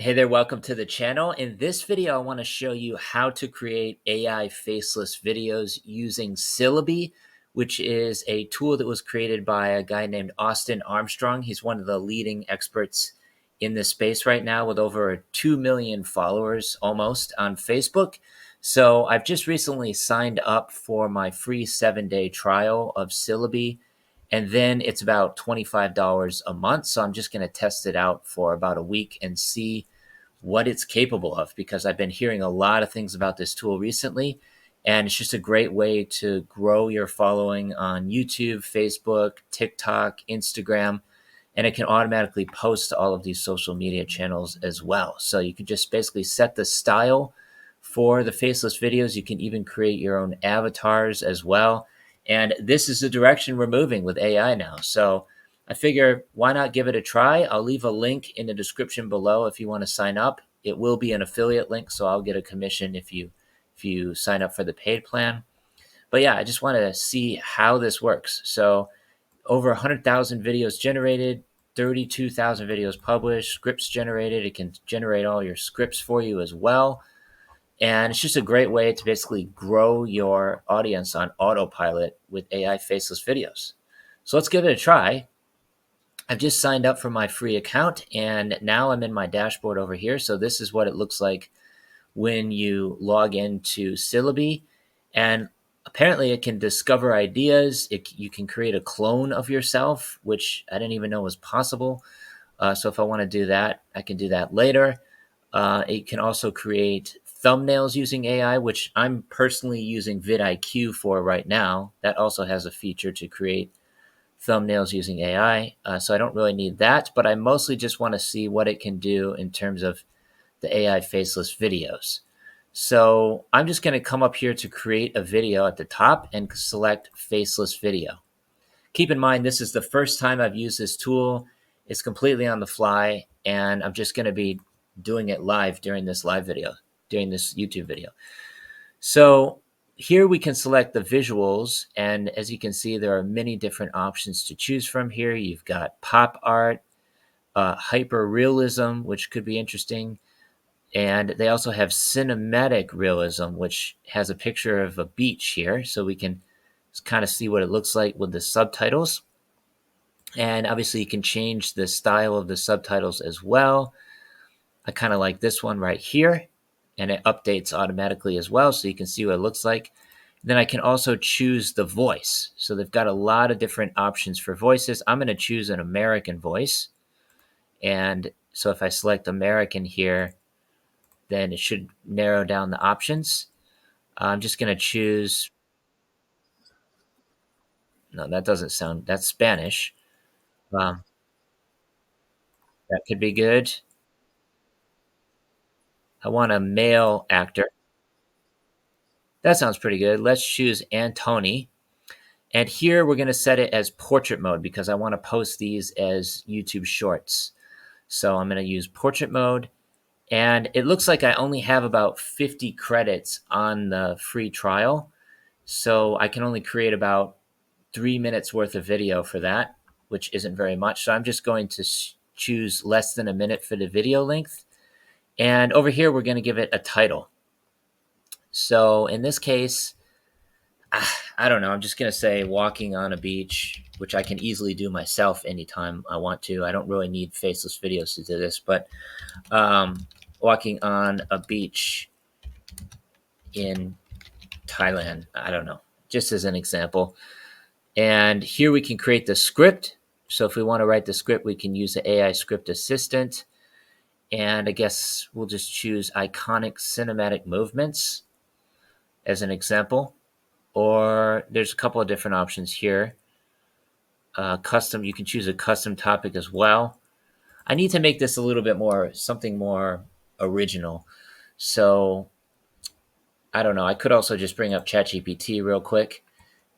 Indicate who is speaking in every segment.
Speaker 1: Hey there, welcome to the channel. In this video, I want to show you how to create AI faceless videos using Syllaby, which is a tool that was created by a guy named Austin Armstrong. He's one of the leading experts in this space right now with over 2 million followers almost on Facebook. So I've just recently signed up for my free 7-day trial of Syllaby. And then it's about $25 a month. So I'm just going to test it out for about a week and see what it's capable of, because I've been hearing a lot of things about this tool recently. And it's just a great way to grow your following on YouTube, Facebook, TikTok, Instagram, and it can automatically post to all of these social media channels as well. So you can just basically set the style for the faceless videos. You can even create your own avatars as well. And this is the direction we're moving with AI now. So I figure, why not give it a try? I'll leave a link in the description below if you want to sign up. It will be an affiliate link, so I'll get a commission if you sign up for the paid plan. But yeah, I just want to see how this works. So over 100,000 videos generated, 32,000 videos published, scripts generated. It can generate all your scripts for you as well. And it's just a great way to basically grow your audience on autopilot with AI faceless videos. So let's give it a try. I've just signed up for my free account, and now I'm in my dashboard over here. So this is what it looks like when you log into Syllaby. And apparently it can discover ideas. You can create a clone of yourself, which I didn't even know was possible. So if I want to do that, I can do that later. It can also create thumbnails using AI, which I'm personally using vidIQ for right now. That also has a feature to create thumbnails using AI. So I don't really need that, but I mostly just want to see what it can do in terms of the AI faceless videos. So I'm just going to come up here to create a video at the top and select faceless video. Keep in mind, this is the first time I've used this tool. It's completely on the fly, and I'm just going to be doing it live during this live video, during this YouTube video. So here we can select the visuals, and as you can see, there are many different options to choose from here. You've got pop art, hyper realism, which could be interesting. And they also have cinematic realism, which has a picture of a beach here. So we can kind of see what it looks like with the subtitles. And obviously you can change the style of the subtitles as well. I kind of like this one right here, and it updates automatically as well, so you can see what it looks like. Then I can also choose the voice. So they've got a lot of different options for voices. I'm going to choose an American voice. And so if I select American here, then it should narrow down the options. I'm just going to choose, no, that doesn't sound, that's Spanish. Um, that could be good. I want a male actor. That sounds pretty good. Let's choose Antony. And here we're going to set it as portrait mode because I want to post these as YouTube shorts. So I'm going to use portrait mode. And it looks like I only have about 50 credits on the free trial. So I can only create about 3 minutes worth of video for that, which isn't very much. So I'm just going to choose less than a minute for the video length. And over here, we're going to give it a title. So in this case, I don't know. I'm just going to say walking on a beach, which I can easily do myself anytime I want to. I don't really need faceless videos to do this, but walking on a beach in Thailand, I don't know, just as an example. And here we can create the script. So if we want to write the script, we can use the AI script assistant. And I guess we'll just choose iconic cinematic movements as an example. Or there's a couple of different options here. Custom, you can choose a custom topic as well. I need to make this a little bit more, something more original. So I don't know. I could also just bring up ChatGPT real quick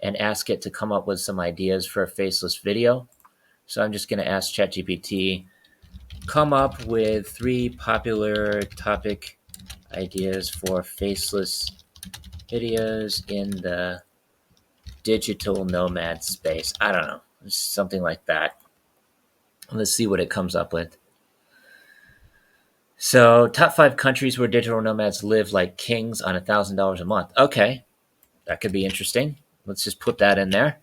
Speaker 1: and ask it to come up with some ideas for a faceless video. So I'm just going to ask ChatGPT, come up with 3 popular topic ideas for faceless videos in the digital nomad space. I don't know, something like that. Let's see what it comes up with. So, top 5 countries where digital nomads live like kings on $1,000 a month. Okay, that could be interesting. Let's just put that in there.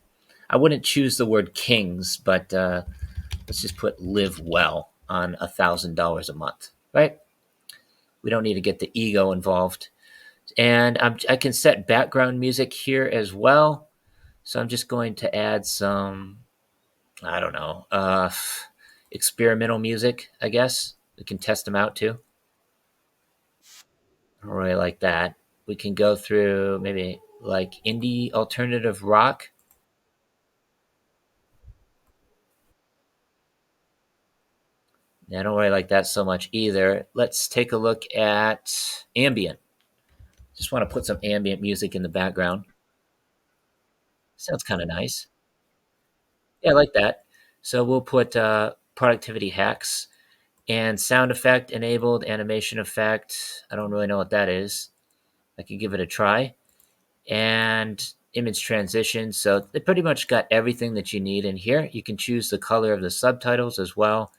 Speaker 1: I wouldn't choose the word kings, but let's just put live well on $1,000 a month, right? We don't need to get the ego involved. And I can set background music here as well. So I'm just going to add some, I don't know, experimental music, I guess. We can test them out too. I don't really like that. We can go through maybe like indie alternative rock. I don't really like that so much either. Let's take a look at ambient. Just want to put some ambient music in the background. Sounds kind of nice. Yeah, I like that. So we'll put productivity hacks and sound effect enabled, animation effect. I don't really know what that is. I could give it a try. And image transition. So they pretty much got everything that you need in here. You can choose the color of the subtitles as well.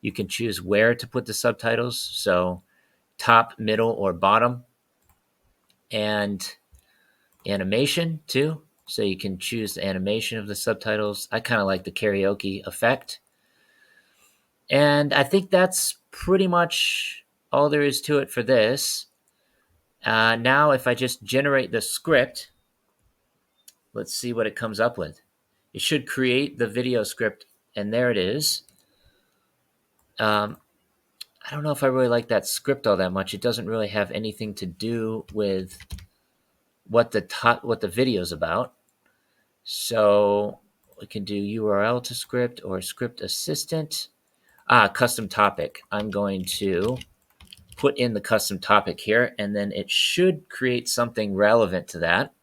Speaker 1: You can choose where to put the subtitles. So top, middle, or bottom. And animation too. So you can choose the animation of the subtitles. I kind of like the karaoke effect. And I think that's pretty much all there is to it for this. Now, if I just generate the script, let's see what it comes up with. It should create the video script, and there it is. Um, I don't know if I really like that script all that much. It doesn't really have anything to do with what the video is about. So we can do URL to script or script assistant. Custom topic. I'm going to put in the custom topic here, and then it should create something relevant to that.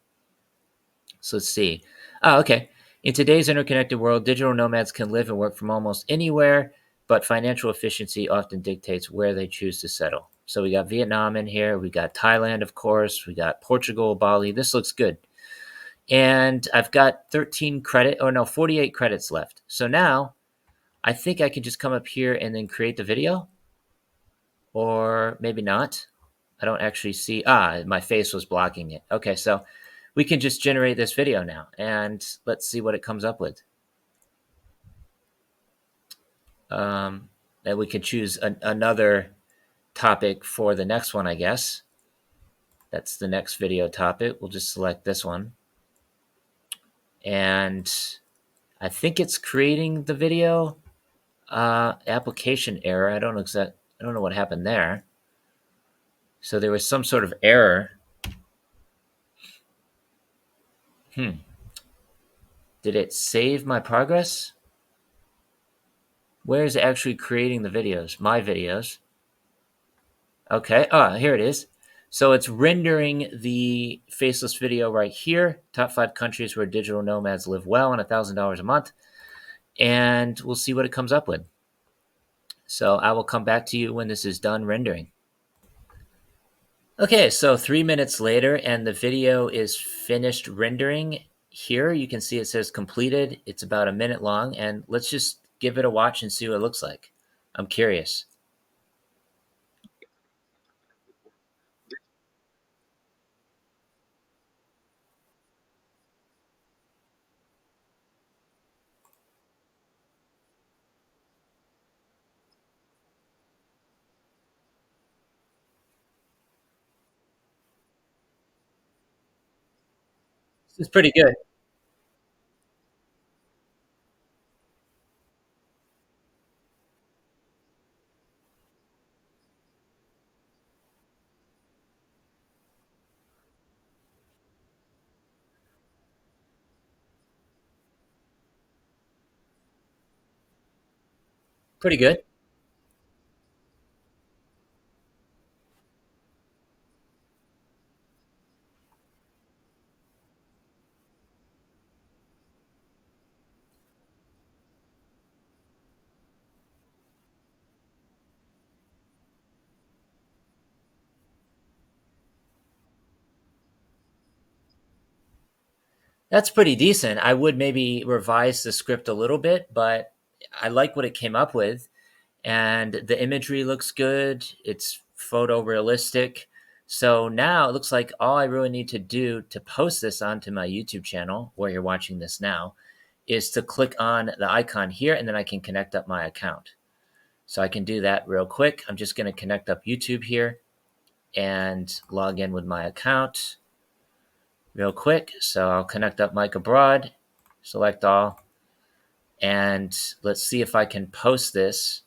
Speaker 1: So let's see. Okay. In today's interconnected world, digital nomads can live and work from almost anywhere, but financial efficiency often dictates where they choose to settle. So we got Vietnam in here. We got Thailand, of course. We got Portugal, Bali. This looks good. And I've got 48 credits left. So now I think I can just come up here and then create the video, or maybe not. I don't actually see. My face was blocking it. Okay, so we can just generate this video now, and let's see what it comes up with. And we can choose another topic for the next one, I guess. That's the next video topic. We'll just select this one. And I think it's creating the video. Application error. I don't know what happened there. So there was some sort of error. Did it save my progress? Where is it actually creating the videos? My videos. Okay. Here it is. So it's rendering the faceless video right here. Top 5 countries where digital nomads live well on $1,000 a month. And we'll see what it comes up with. So I will come back to you when this is done rendering. Okay, so 3 minutes later, and the video is finished rendering. Here you can see it says completed. It's about a minute long, and let's just give it a watch and see what it looks like. I'm curious. This is pretty good. Pretty good. That's pretty decent. I would maybe revise the script a little bit, but I like what it came up with. and the imagery looks good. It's photorealistic. So now it looks like all I really need to do to post this onto my YouTube channel, where you're watching this now, is to click on the icon here, and then I can connect up my account. So I can do that real quick. I'm just going to connect up YouTube here and log in with my account real quick. So I'll connect up Mike Abroad, select all, and let's see if I can post this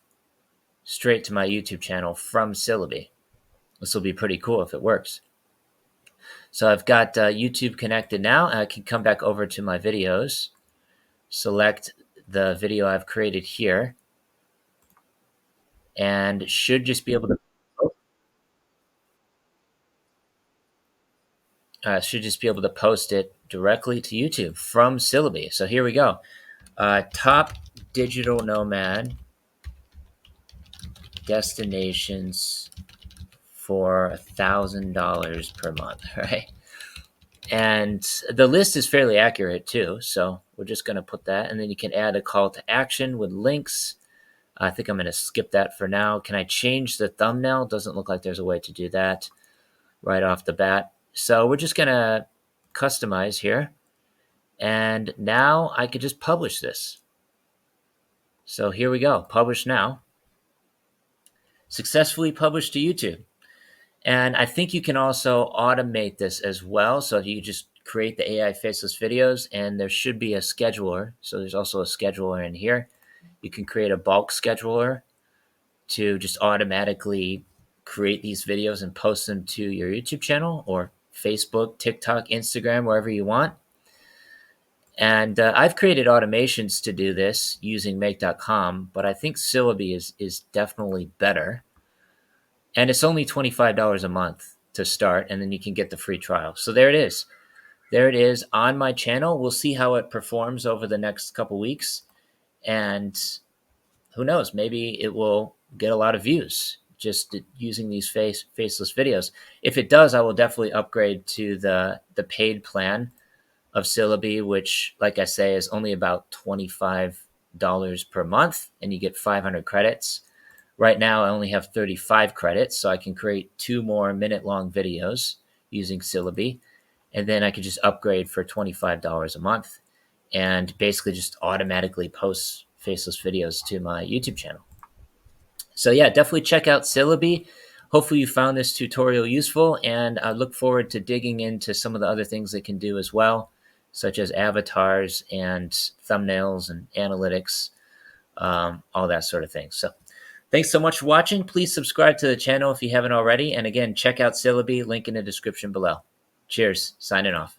Speaker 1: straight to my YouTube channel from Syllaby. This will be pretty cool if it works. So I've got YouTube connected now, and I can come back over to my videos, select the video I've created here, and should just be able to post it directly to YouTube from Syllaby. So here we go. Top digital nomad destinations for $1,000 per month, right? And the list is fairly accurate too. So we're just going to put that, and then you can add a call to action with links. I think I'm going to skip that for now. Can I change the thumbnail? Doesn't look like there's a way to do that right off the bat. So we're just going to customize here. And now I could just publish this. So here we go. Publish now. Successfully published to YouTube. And I think you can also automate this as well. So you just create the AI faceless videos, and there should be a scheduler. So there's also a scheduler in here. You can create a bulk scheduler to just automatically create these videos and post them to your YouTube channel or Facebook, TikTok, Instagram, wherever you want. And I've created automations to do this using make.com, but I think Syllaby is definitely better. And it's only $25 a month to start, and then you can get the free trial. So there it is. There it is on my channel. We'll see how it performs over the next couple weeks. And who knows, maybe it will get a lot of views just using these faceless videos. If it does, I will definitely upgrade to the paid plan of Syllaby, which, like I say, is only about $25 per month, and you get 500 credits. Right now, I only have 35 credits, so I can create 2 more minute-long videos using Syllaby, and then I could just upgrade for $25 a month and basically just automatically post faceless videos to my YouTube channel. So yeah, definitely check out Syllaby. Hopefully you found this tutorial useful, and I look forward to digging into some of the other things they can do as well, such as avatars and thumbnails and analytics, all that sort of thing. So thanks so much for watching. Please subscribe to the channel if you haven't already. And again, check out Syllaby, link in the description below. Cheers. Signing off.